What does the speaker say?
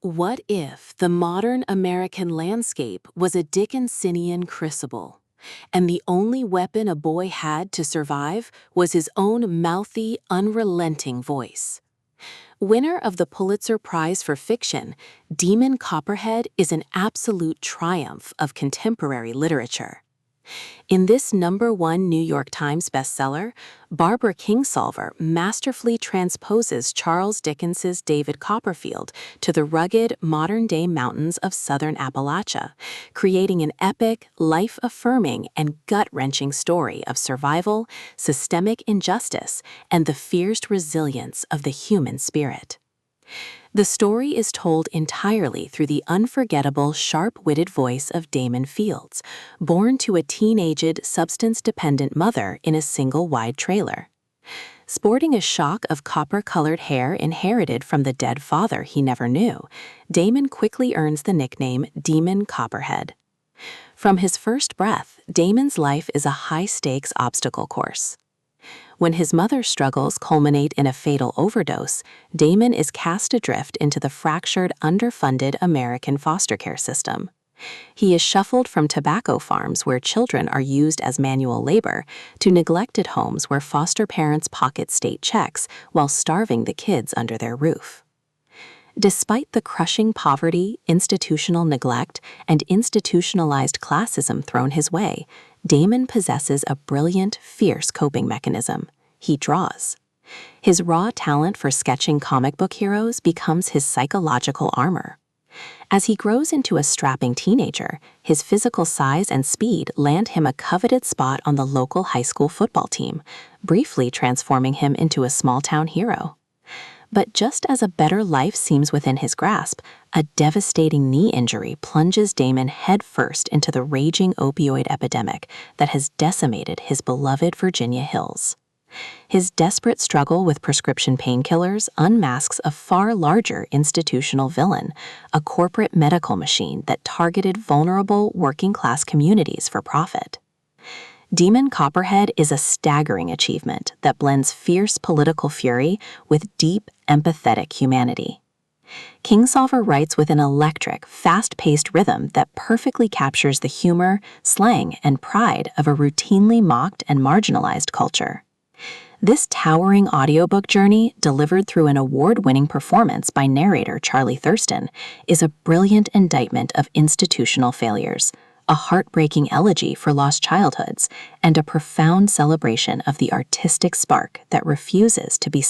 What if the modern American landscape was a Dickensian crucible, and the only weapon a boy had to survive was his own mouthy, unrelenting voice? Winner of the Pulitzer Prize for Fiction, Demon Copperhead is an absolute triumph of contemporary literature. In this #1 New York Times bestseller, Barbara Kingsolver masterfully transposes Charles Dickens's David Copperfield to the rugged, modern-day mountains of southern Appalachia, creating an epic, life-affirming, and gut-wrenching story of survival, systemic injustice, and the fierce resilience of the human spirit. The story is told entirely through the unforgettable, sharp-witted voice of Damon, born to a teenaged, substance-dependent mother in a single wide trailer. Sporting a shock of copper-colored hair inherited from the dead father he never knew, Damon quickly earns the nickname Demon Copperhead. From his first breath, Damon's life is a high-stakes obstacle course. When his mother's struggles culminate in a fatal overdose, Damon is cast adrift into the fractured, underfunded American foster care system. He is shuffled from tobacco farms where children are used as manual labor to neglected homes where foster parents pocket state checks while starving the kids under their roof. Despite the crushing poverty, institutional neglect, and institutionalized classism thrown his way, Damon possesses a brilliant, fierce coping mechanism. He draws. His raw talent for sketching comic book heroes becomes his psychological armor. As he grows into a strapping teenager, his physical size and speed land him a coveted spot on the local high school football team, briefly transforming him into a small-town hero. But just as a better life seems within his grasp, a devastating knee injury plunges Damon headfirst into the raging opioid epidemic that has decimated his beloved Virginia hills. His desperate struggle with prescription painkillers unmasks a far larger institutional villain, a corporate medical machine that targeted vulnerable working-class communities for profit. Demon Copperhead is a staggering achievement that blends fierce political fury with deep, empathetic humanity. Kingsolver writes with an electric, fast-paced rhythm that perfectly captures the humor, slang, and pride of a routinely mocked and marginalized culture. This towering audiobook journey, delivered through an award-winning performance by narrator Charlie Thurston, is a brilliant indictment of institutional failures, a heartbreaking elegy for lost childhoods, and a profound celebration of the artistic spark that refuses to be